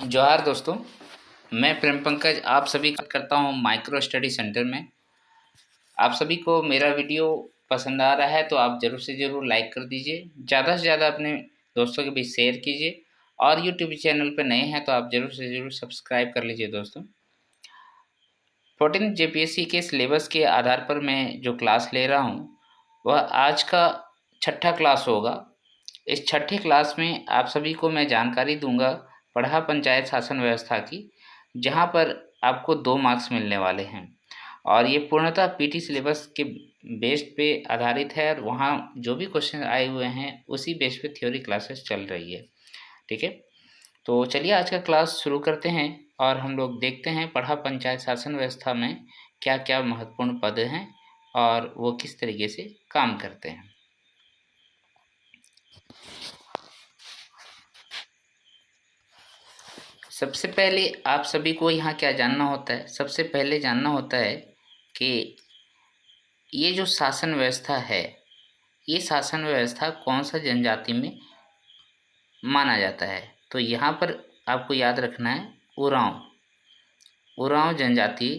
जोहार दोस्तों, मैं प्रेम पंकज आप सभी का करता हूं माइक्रो स्टडी सेंटर में। आप सभी को मेरा वीडियो पसंद आ रहा है तो आप ज़रूर से ज़रूर लाइक कर दीजिए, ज़्यादा से ज़्यादा अपने दोस्तों के बीच शेयर कीजिए और यूट्यूब चैनल पर नए हैं तो आप ज़रूर से ज़रूर सब्सक्राइब कर लीजिए। दोस्तों 14 जेपीएससी के सिलेबस के आधार पर मैं जो क्लास ले रहा हूँ वह आज का छठा क्लास होगा। इस छठे क्लास में आप सभी को मैं जानकारी दूंगा पढ़ा पंचायत शासन व्यवस्था की, जहां पर आपको 2 मार्क्स मिलने वाले हैं और ये पूर्णतः पीटी सिलेबस के बेस पे आधारित है और वहाँ जो भी क्वेश्चन आए हुए हैं उसी बेस पे थ्योरी क्लासेस चल रही है। ठीक है, तो चलिए आज का क्लास शुरू करते हैं और हम लोग देखते हैं पढ़ा पंचायत शासन व्यवस्था में क्या क्या महत्वपूर्ण पद हैं और वो किस तरीके से काम करते हैं। सबसे पहले आप सभी को यहाँ क्या जानना होता है, सबसे पहले जानना होता है कि ये जो शासन व्यवस्था है, ये शासन व्यवस्था कौन सा जनजाति में माना जाता है। तो यहाँ पर आपको याद रखना है उरांव जनजाति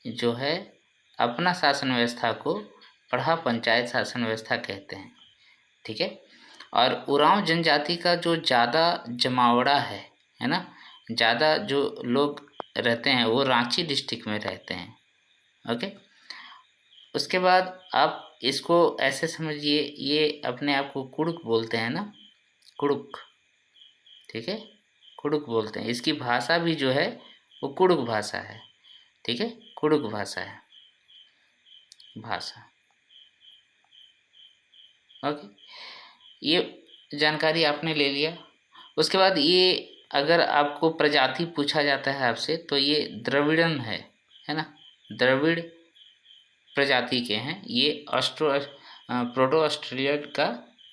जो है अपना शासन व्यवस्था को पढ़ा पंचायत शासन व्यवस्था कहते हैं। ठीक है, और उरांव जनजाति का जो ज़्यादा जमावड़ा है ना, ज़्यादा जो लोग रहते हैं वो रांची डिस्ट्रिक्ट में रहते हैं। ओके, उसके बाद आप इसको ऐसे समझिए, ये अपने आप को कुड़ुक बोलते हैं ना, कुड़ुक। ठीक है, कुड़ुक बोलते हैं, इसकी भाषा भी जो है वो कुड़ुक भाषा है। ठीक है, कुड़ुक भाषा है भाषा। ओके, ये जानकारी आपने ले लिया। उसके बाद ये अगर आपको प्रजाति पूछा जाता है आपसे तो ये द्रविड़न है ना, द्रविड़ प्रजाति के हैं, ये प्रोटो ऑस्ट्रेलियन का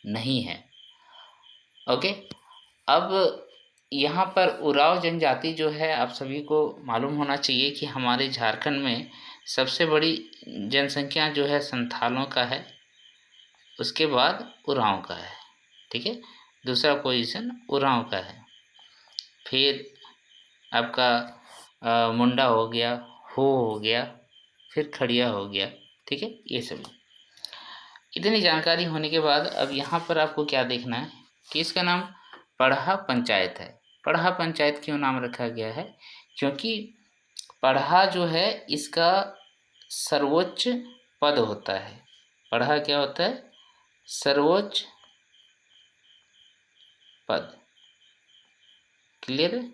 नहीं है। ओके, अब यहाँ पर उरांव जनजाति जो है आप सभी को मालूम होना चाहिए कि हमारे झारखंड में सबसे बड़ी जनसंख्या जो है संथालों का है, उसके बाद उरांव का है। ठीक है, दूसरा पोजीशन उरांव का है, फिर आपका मुंडा हो गया, हो गया, फिर खड़िया हो गया। ठीक है, ये सभी इतनी जानकारी होने के बाद अब यहाँ पर आपको क्या देखना है कि इसका नाम पढ़ा पंचायत है। पढ़ा पंचायत क्यों नाम रखा गया है, क्योंकि पढ़ा जो है इसका सर्वोच्च पद होता है। पढ़ा क्या होता है, सर्वोच्च पद। क्लियर है,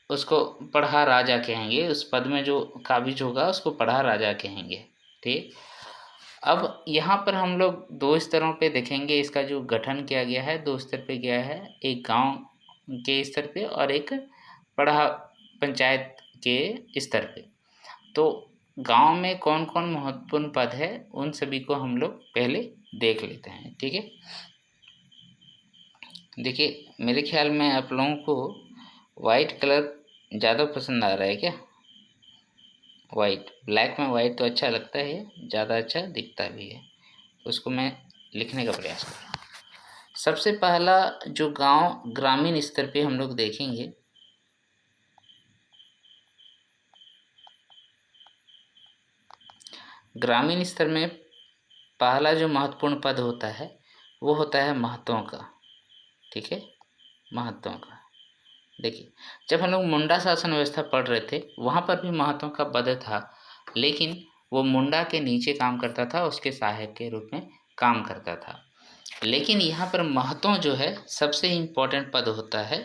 उसको पढ़ा राजा कहेंगे, उस पद में जो काबिज होगा उसको पढ़ा राजा कहेंगे। ठीक, अब यहाँ पर हम लोग 2 स्तरों पे देखेंगे, इसका जो गठन किया गया है 2 स्तर पे गया है, एक गांव के स्तर पे और एक पढ़ा पंचायत के स्तर पे। तो गांव में कौन कौन महत्वपूर्ण पद है उन सभी को हम लोग पहले देख लेते हैं। ठीक है, देखिए मेरे ख्याल में आप लोगों को वाइट कलर ज़्यादा पसंद आ रहा है क्या? वाइट, ब्लैक में वाइट तो अच्छा लगता है, ज़्यादा अच्छा दिखता भी है, उसको मैं लिखने का प्रयास कर रहा हूँ। सबसे पहला जो गांव ग्रामीण स्तर पे हम लोग देखेंगे, ग्रामीण स्तर में पहला जो महत्वपूर्ण पद होता है वो होता है महतों का। ठीक है, महतों का। देखिए जब हम लोग मुंडा शासन व्यवस्था पढ़ रहे थे वहाँ पर भी महतों का पद था, लेकिन वो मुंडा के नीचे काम करता था, उसके सहायक के रूप में काम करता था। लेकिन यहाँ पर महतों जो है सबसे इम्पोर्टेंट पद होता है,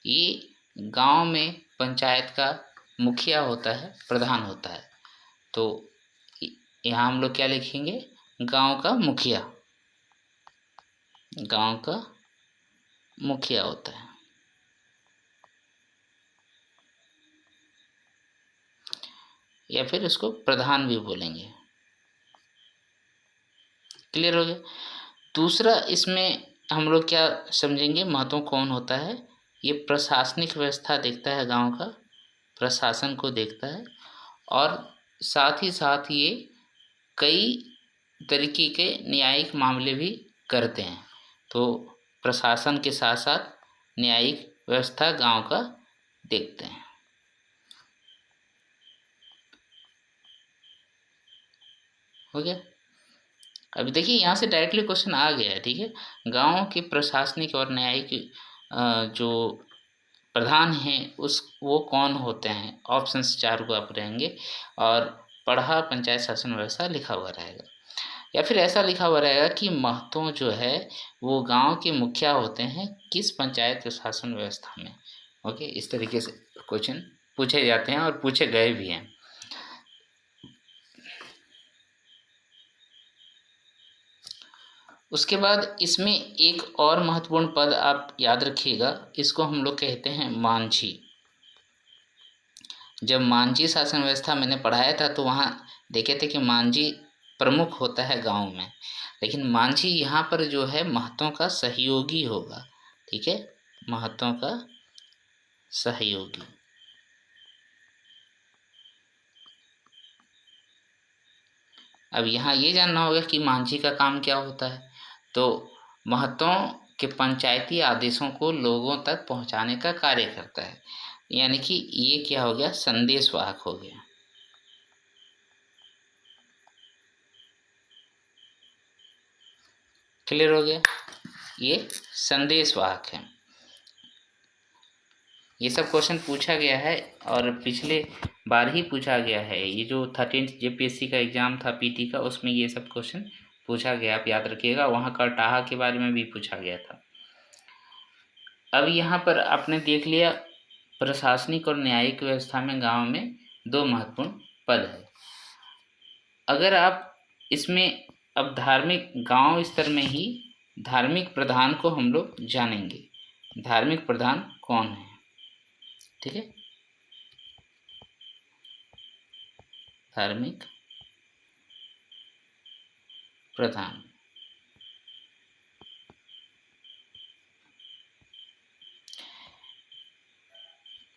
ये गांव में पंचायत का मुखिया होता है, प्रधान होता है। तो यहाँ हम लोग क्या लिखेंगे, गांव का मुखिया, गांव का मुखिया होता है। या फिर उसको प्रधान भी बोलेंगे। क्लियर हो गया। दूसरा इसमें हम लोग क्या समझेंगे, महत्व कौन होता है, ये प्रशासनिक व्यवस्था देखता है, गांव का प्रशासन को देखता है और साथ ही साथ ये कई तरीके के न्यायिक मामले भी करते हैं। तो प्रशासन के साथ साथ न्यायिक व्यवस्था गांव का देखते हैं। हो गया। अभी देखिए यहाँ से डायरेक्टली क्वेश्चन आ गया है, ठीक है। गाँव के प्रशासनिक और न्यायिक जो प्रधान हैं उस वो कौन होते हैं, ऑप्शंस 4 को आप रहेंगे, और पढ़ा पंचायत शासन व्यवस्था लिखा हुआ रहेगा, या फिर ऐसा लिखा हुआ रहेगा कि महतो जो है वो गांव के मुखिया होते हैं किस पंचायत शासन व्यवस्था में। ओके, इस तरीके से क्वेश्चन पूछे जाते हैं और पूछे गए भी हैं। उसके बाद इसमें एक और महत्वपूर्ण पद आप याद रखिएगा, इसको हम लोग कहते हैं मांझी। जब मांझी शासन व्यवस्था मैंने पढ़ाया था तो वहाँ देखे थे कि मांझी प्रमुख होता है गांव में, लेकिन मांझी यहाँ पर जो है महतों का सहयोगी होगा, ठीक है, महतों का सहयोगी। अब यहाँ ये जानना होगा कि मांझी का काम क्या होता है। तो महतों के पंचायती आदेशों को लोगों तक पहुँचाने का कार्य करता है, यानी कि ये क्या हो गया, संदेश वाहक हो गया। क्लियर हो गया, ये संदेश वाहक है। ये सब क्वेश्चन पूछा गया है और पिछले बार ही पूछा गया है। ये जो 13th जेपीएससी का एग्ज़ाम था पीटी का, उसमें ये सब क्वेश्चन पूछा गया, आप याद रखिएगा। वहाँ करटाहा के बारे में भी पूछा गया था। अब यहाँ पर आपने देख लिया प्रशासनिक और न्यायिक व्यवस्था में गांव में 2 महत्वपूर्ण पद है। अगर आप इसमें अब धार्मिक गांव स्तर में ही धार्मिक प्रधान को हम लोग जानेंगे, धार्मिक प्रधान कौन है, ठीक है। धार्मिक प्रधान,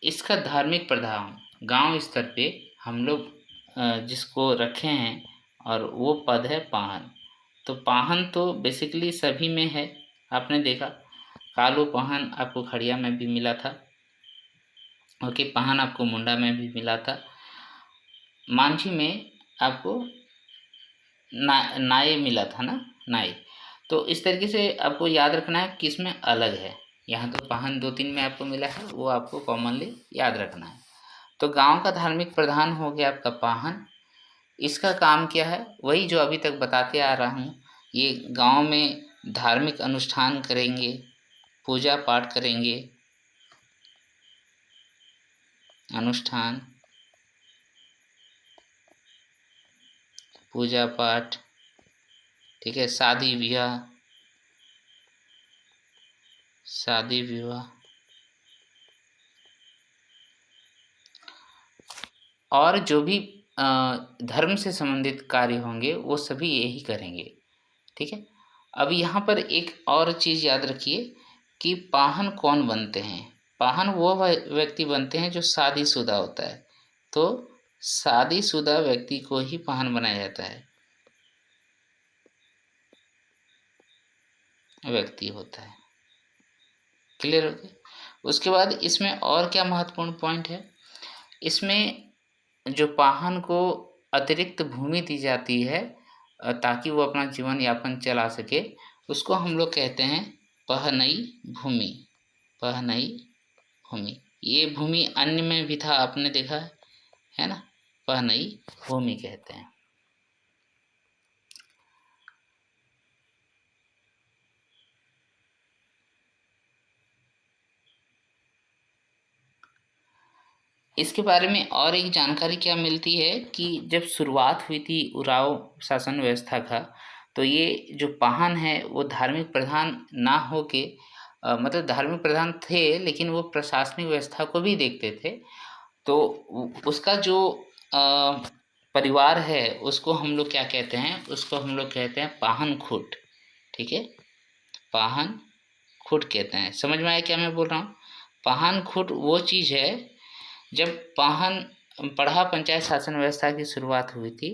इसका धार्मिक प्रधान गांव स्तर पे हम लोग जिसको रखे हैं और वो पद है पाहन। तो पाहन तो बेसिकली सभी में है, आपने देखा कालू पाहन आपको खड़िया में भी मिला था, ओके, पाहन आपको मुंडा में भी मिला था, मांझी में आपको नाये मिला था ना, नाये। तो इस तरीके से आपको याद रखना है किसमें अलग है। यहाँ तो पाहन 2-3 में आपको मिला है, वो आपको कॉमनली याद रखना है। तो गांव का धार्मिक प्रधान हो गया आपका पाहन। इसका काम क्या है, वही जो अभी तक बताते आ रहा हूँ। ये गांव में धार्मिक अनुष्ठान करेंगे, पूजा पाठ करेंगे, अनुष्ठान पूजा पाठ, ठीक है, शादी विवाह और जो भी धर्म से संबंधित कार्य होंगे वो सभी यही करेंगे, ठीक है। अब यहाँ पर एक और चीज़ याद रखिए कि पाहन कौन बनते हैं। पाहन वो व्यक्ति बनते हैं जो शादीशुदा होता है, तो शादीशुदा व्यक्ति को ही पाहन बनाया जाता है, व्यक्ति होता है। क्लियर हो गया। उसके बाद इसमें और क्या महत्वपूर्ण पॉइंट है, इसमें जो पाहन को अतिरिक्त भूमि दी जाती है ताकि वो अपना जीवन यापन चला सके, उसको हम लोग कहते हैं पहनई भूमि। पहनई भूमि, ये भूमि अन्य में भी था, आपने देखा है ना, पहनई भूमि कहते हैं। इसके बारे में और एक जानकारी क्या मिलती है कि जब शुरुआत हुई थी उराव शासन व्यवस्था का, तो ये जो पाहन है वो धार्मिक प्रधान ना हो के मतलब धार्मिक प्रधान थे लेकिन वो प्रशासनिक व्यवस्था को भी देखते थे। तो उसका जो परिवार है उसको हम लोग क्या कहते हैं, उसको हम लोग कहते हैं पाहन खुट, ठीक है, पाहन खुट कहते हैं। समझ में आया क्या मैं बोल रहा हूँ। पाहन खुट वो चीज़ है, जब पाहन पढ़ा पंचायत शासन व्यवस्था की शुरुआत हुई थी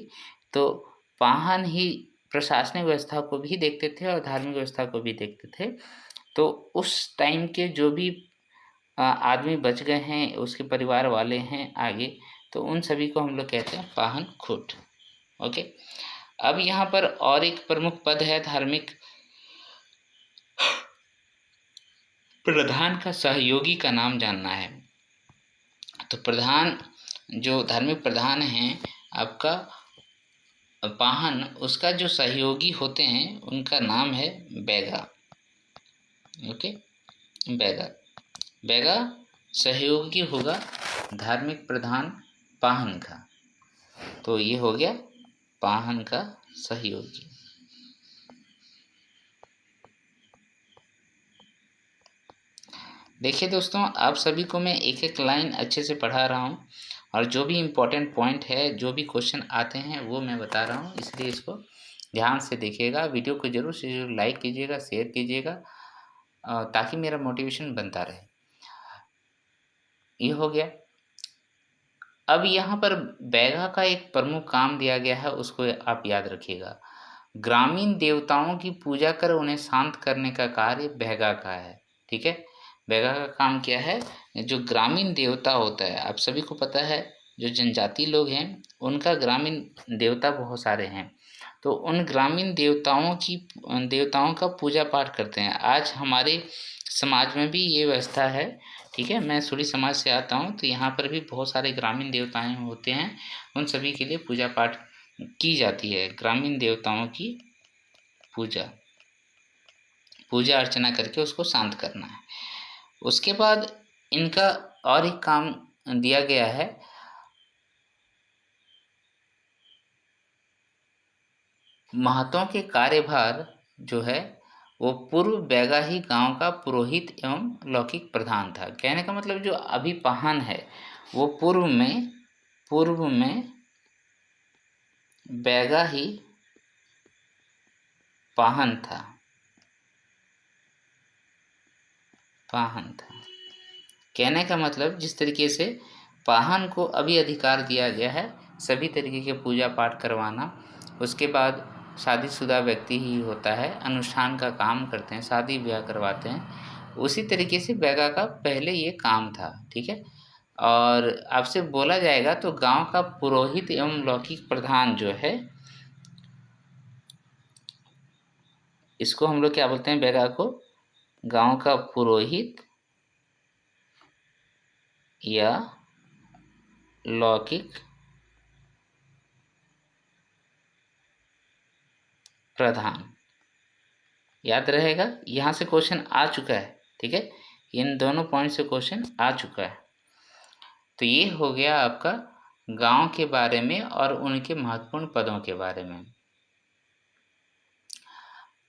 तो पाहन ही प्रशासनिक व्यवस्था को भी देखते थे और धार्मिक व्यवस्था को भी देखते थे। तो उस टाइम के जो भी आदमी बच गए हैं, उसके परिवार वाले हैं आगे, तो उन सभी को हम लोग कहते हैं पाहन खूट। ओके, अब यहाँ पर और एक प्रमुख पद है धार्मिक प्रधान का सहयोगी का नाम जानना है। तो प्रधान जो धार्मिक प्रधान हैं आपका पाहन, उसका जो सहयोगी होते हैं उनका नाम है बैगा। ओके, बैगा, बैगा सहयोगी होगा धार्मिक प्रधान पाहन का। तो ये हो गया पाहन का सहयोगी। देखिए दोस्तों, आप सभी को मैं एक एक लाइन अच्छे से पढ़ा रहा हूँ और जो भी इम्पोर्टेंट पॉइंट है, जो भी क्वेश्चन आते हैं वो मैं बता रहा हूँ, इसलिए इसको ध्यान से देखिएगा। वीडियो को जरूर से जरूर लाइक कीजिएगा, शेयर कीजिएगा, ताकि मेरा मोटिवेशन बनता रहे। ये हो गया। अब यहाँ पर बैगा का एक प्रमुख काम दिया गया है, उसको आप याद रखिएगा। ग्रामीण देवताओं की पूजा कर उन्हें शांत करने का कार्य बैगा का है। ठीक है, बैगा का काम क्या है? जो ग्रामीण देवता होता है, आप सभी को पता है, जो जनजाति लोग हैं उनका ग्रामीण देवता बहुत सारे हैं, तो उन ग्रामीण देवताओं का पूजा पाठ करते हैं। आज हमारे समाज में भी ये व्यवस्था है। ठीक है, मैं सूरी समाज से आता हूँ, तो यहाँ पर भी बहुत सारे ग्रामीण देवताएं होते हैं, उन सभी के लिए पूजा पाठ की जाती है। ग्रामीण देवताओं की पूजा अर्चना करके उसको शांत करना है। उसके बाद इनका और एक काम दिया गया है, महतों के कार्यभार जो है वो पूर्व बैगा ही गांव का पुरोहित एवं लौकिक प्रधान था। कहने का मतलब जो अभी पाहन है वो पूर्व में बैगा ही पाहन था। कहने का मतलब जिस तरीके से पाहन को अभी अधिकार दिया गया है सभी तरीके के पूजा पाठ करवाना, उसके बाद शादीशुदा व्यक्ति ही होता है, अनुष्ठान का काम करते हैं, शादी ब्याह करवाते हैं, उसी तरीके से बैगा का पहले ये काम था। ठीक है, और आपसे बोला जाएगा तो गांव का पुरोहित एवं लौकिक प्रधान जो है, इसको हम लोग क्या बोलते हैं? बैगा को गांव का पुरोहित या लौकिक प्रधान। याद रहेगा, यहाँ से क्वेश्चन आ चुका है। ठीक है, इन दोनों पॉइंट से क्वेश्चन आ चुका है। तो ये हो गया आपका गांव के बारे में और उनके महत्वपूर्ण पदों के बारे में।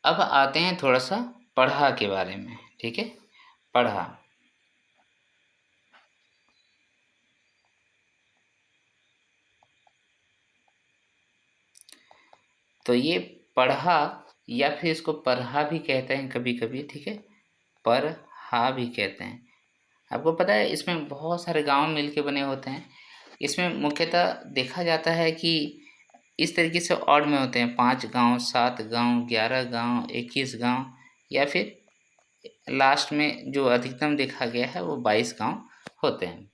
अब आते हैं थोड़ा सा पढ़ा के बारे में। ठीक है, पढ़ा, तो ये पढ़ा या फिर इसको पढ़ा भी कहते हैं कभी कभी। ठीक है, पढ़ा भी कहते हैं। आपको पता है इसमें बहुत सारे गांव मिलके बने होते हैं। इसमें मुख्यतः देखा जाता है कि इस तरीके से ऑड में होते हैं, 5 गांव, 7 गांव, 11 गांव, 21 गांव, या फिर लास्ट में जो अधिकतम देखा गया है वो 22 गांव होते हैं।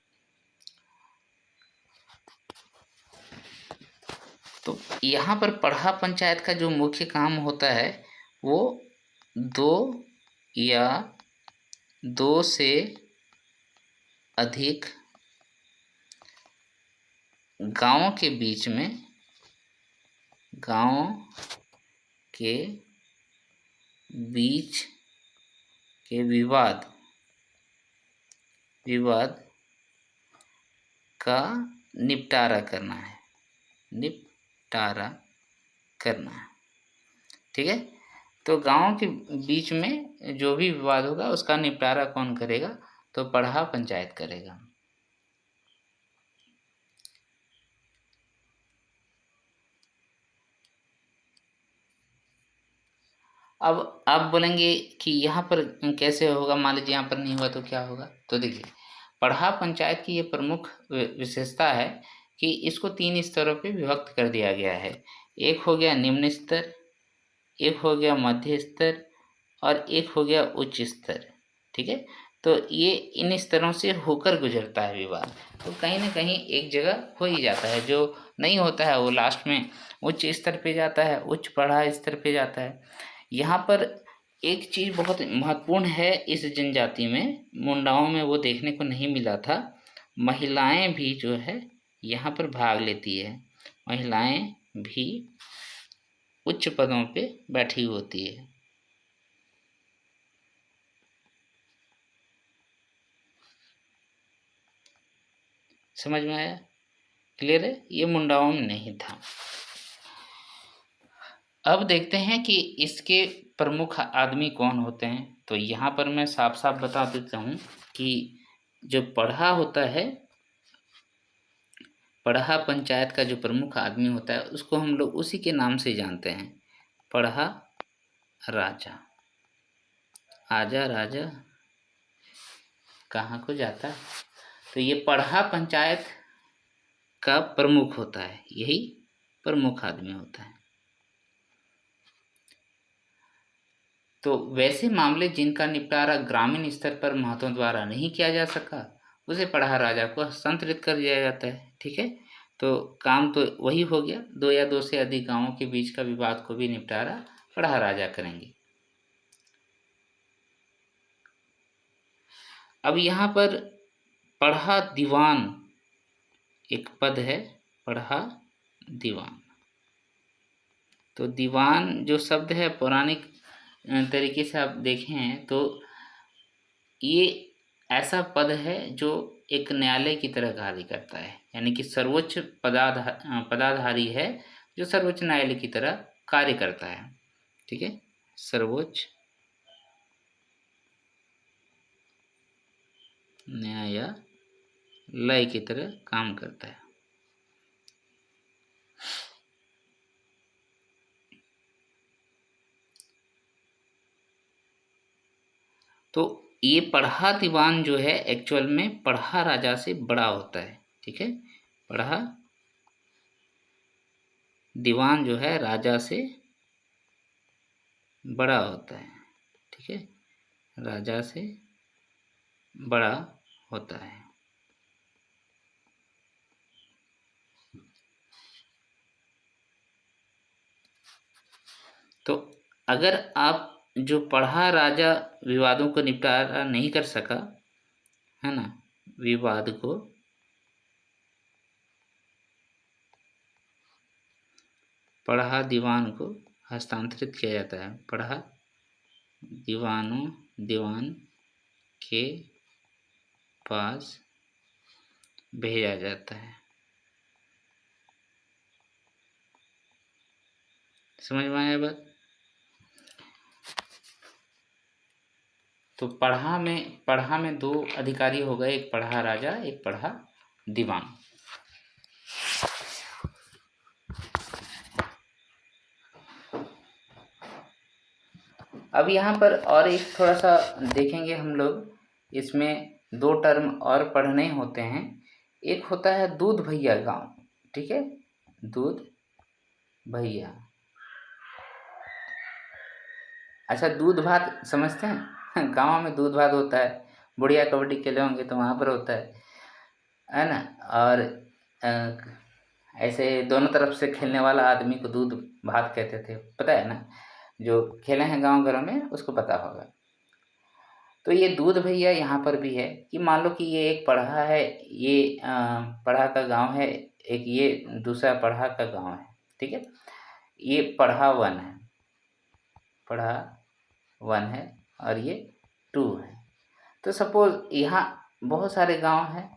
तो यहाँ पर पढ़ा पंचायत का जो मुख्य काम होता है वो 2 या 2 से अधिक गांवों के बीच में के विवाद का निपटारा करना है। ठीक है, तो गांव के बीच में जो भी विवाद होगा उसका निपटारा कौन करेगा? तो पढ़ा पंचायत करेगा। अब आप बोलेंगे कि यहाँ पर कैसे होगा, मान लीजिए यहाँ पर नहीं हुआ तो क्या होगा? तो देखिए, पढ़ा पंचायत की ये प्रमुख विशेषता है कि इसको 3 स्तरों पे विभक्त कर दिया गया है। एक हो गया निम्न स्तर, एक हो गया मध्य स्तर और एक हो गया उच्च स्तर। ठीक है, तो ये इन स्तरों से होकर गुजरता है विवाद। तो कहीं ना कहीं एक जगह हो ही जाता है, जो नहीं होता है वो लास्ट में उच्च स्तर पे जाता है, उच्च पढ़ा स्तर पे जाता है। यहाँ पर एक चीज़ बहुत महत्वपूर्ण है इस जनजाति में, मुंडाओं में वो देखने को नहीं मिला था। महिलाएं भी जो है यहाँ पर भाग लेती है, महिलाएं भी उच्च पदों पे बैठी होती है। समझ में आया? क्लियर है? ये मुंडाओं में नहीं था। अब देखते हैं कि इसके प्रमुख आदमी कौन होते हैं। तो यहाँ पर मैं साफ साफ बता देता हूँ कि जो पढ़ा होता है, पढ़ा पंचायत का जो प्रमुख आदमी होता है उसको हम लोग उसी के नाम से जानते हैं, पढ़ा राजा। आजा राजा कहाँ को जाता। तो ये पढ़ा पंचायत का प्रमुख होता है, यही प्रमुख आदमी होता है। तो वैसे मामले जिनका निपटारा ग्रामीण स्तर पर महतों द्वारा नहीं किया जा सका उसे पढ़ा राजा को हस्तांतरित कर दिया जाता है। ठीक है, तो काम तो वही हो गया, दो या दो से अधिक गांवों के बीच का विवाद को भी निपटारा पढ़ा राजा करेंगे। अब यहाँ पर पढ़ा दीवान एक पद है, पढ़ा दीवान। तो दीवान जो शब्द है पौराणिक तरीके से आप देखें तो ये ऐसा पद है जो एक न्यायालय की तरह कार्य करता है, यानी कि सर्वोच्च पदाधारी है जो सर्वोच्च न्यायालय की तरह कार्य करता है। ठीक है, सर्वोच्च न्यायालय की तरह काम करता है। तो ये पढ़ा दीवान जो है एक्चुअल में पढ़ा राजा से बड़ा होता है। ठीक है, पढ़ा दीवान जो है राजा से बड़ा होता है। ठीक है, राजा से बड़ा होता है। तो अगर आप जो पढ़ा राजा विवादों को निपटारा नहीं कर सका है ना, विवाद को पढ़ा दीवान को हस्तांतरित किया जाता है, पढ़ा दीवान के पास भेजा जाता है। समझ में आया बात? तो पढ़ा में दो अधिकारी हो गए, एक पढ़ा राजा एक पढ़ा दीवान। अब यहाँ पर और एक थोड़ा सा देखेंगे हम लोग, इसमें दो टर्म और पढ़ने होते हैं। एक होता है दूध भैया गांव। ठीक है, दूध भैया। अच्छा, दूध भात समझते हैं? गांव में दूध भात होता है, बुढ़िया कबड्डी खेले होंगे तो वहाँ पर होता है ना। और ऐसे दोनों तरफ से खेलने वाला आदमी को दूध भात कहते थे, पता है ना? जो खेले हैं गांव घरों में उसको पता होगा। तो ये दूध भैया यहाँ पर भी है कि मान लो कि ये एक पढ़ा है, ये पढ़ा का गांव है, एक ये दूसरा पढ़ा का गांव है। ठीक है, ये पढ़ा वन है, पढ़ा वन है और ये टू है। तो सपोज यहाँ बहुत सारे गांव हैं,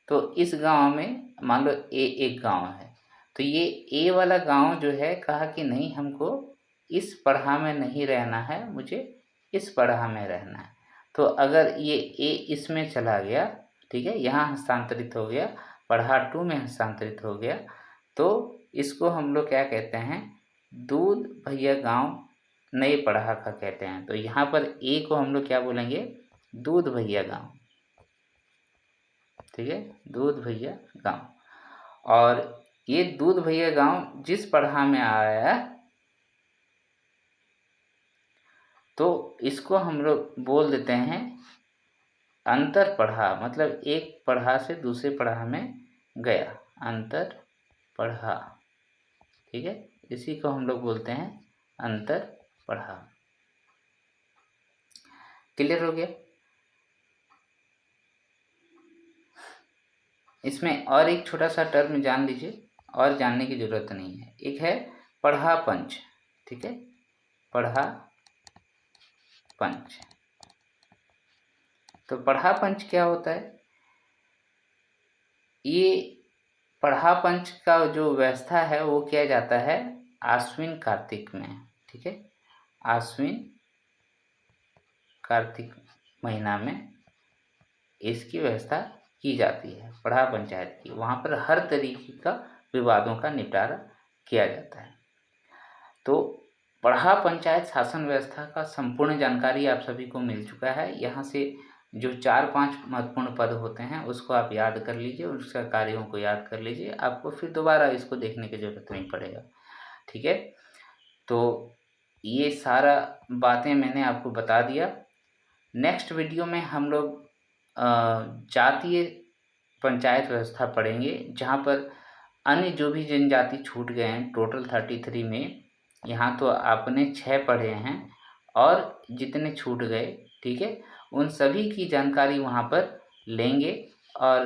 तो इस गांव में मान लो ए एक गांव है, तो ये ए वाला गांव जो है कहा कि नहीं, हमको इस पढ़ा में नहीं रहना है, मुझे इस पढ़ा में रहना है। तो अगर ये ए इसमें चला गया, ठीक है, यहाँ हस्तांतरित हो गया, पढ़ा टू में हस्तांतरित हो गया, तो इसको हम लोग क्या कहते हैं, दूध भैया गांव नए पढ़ा का कहते हैं। तो यहाँ पर ए को हम लोग क्या बोलेंगे, दूध भैया गांव। ठीक है, दूध भैया गांव। और ये दूध भैया गांव जिस पढ़ा में आया तो इसको हम लोग बोल देते हैं अंतर पढ़ा मतलब एक पढ़ा से दूसरे पढ़ा में गया, अंतर पढ़ा, ठीक है। इसी को हम लोग बोलते हैं अंतर पढ़ा। क्लियर हो गया। इसमें और एक छोटा सा टर्म जान लीजिए, और जानने की ज़रूरत नहीं है। एक है पढ़ा पंच, ठीक है, पढ़ा पंच। तो पढ़ा पंच क्या होता है? ये पढ़ा पंच का जो व्यवस्था है वो किया जाता है आश्विन कार्तिक में, ठीक है, आश्विन कार्तिक महीना में इसकी व्यवस्था की जाती है पढ़ा पंचायत की। वहाँ पर हर तरीके का विवादों का निपटारा किया जाता है। तो पढ़ा पंचायत शासन व्यवस्था का संपूर्ण जानकारी आप सभी को मिल चुका है। यहाँ से जो 4-5 महत्वपूर्ण पद होते हैं उसको आप याद कर लीजिए, उसका कार्यों को याद कर लीजिए, आपको फिर दोबारा इसको देखने की ज़रूरत नहीं पड़ेगा, ठीक है। तो ये सारा बातें मैंने आपको बता दिया। नेक्स्ट वीडियो में हम लोग जातीय पंचायत व्यवस्था पढ़ेंगे, जहाँ पर अन्य जो भी जनजाति छूट गए हैं टोटल 33 में, यहाँ तो आपने 6 पढ़े हैं और जितने छूट गए, ठीक है, उन सभी की जानकारी वहाँ पर लेंगे। और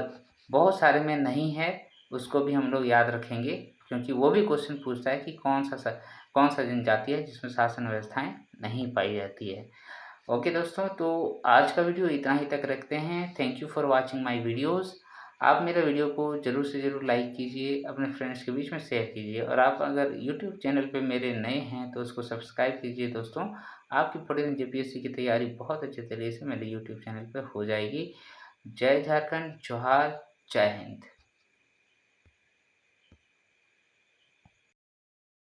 बहुत सारे में नहीं है उसको भी हम लोग याद रखेंगे, क्योंकि वो भी क्वेश्चन पूछता है कि कौन सा जनजाति है जिसमें शासन व्यवस्थाएं नहीं पाई जाती है। ओके दोस्तों, तो आज का वीडियो इतना ही तक रखते हैं। Thank you for watching my videos. आप मेरे वीडियो को ज़रूर से ज़रूर लाइक कीजिए, अपने फ्रेंड्स के बीच में शेयर कीजिए, और आप अगर यूट्यूब चैनल पे मेरे नए हैं तो उसको सब्सक्राइब कीजिए दोस्तों। आपकी पढ़ी जेपीएससी की तैयारी बहुत अच्छे तरीके से मेरे यूट्यूब चैनल पर हो जाएगी। जय झारखंड, जोहार, जय हिंद।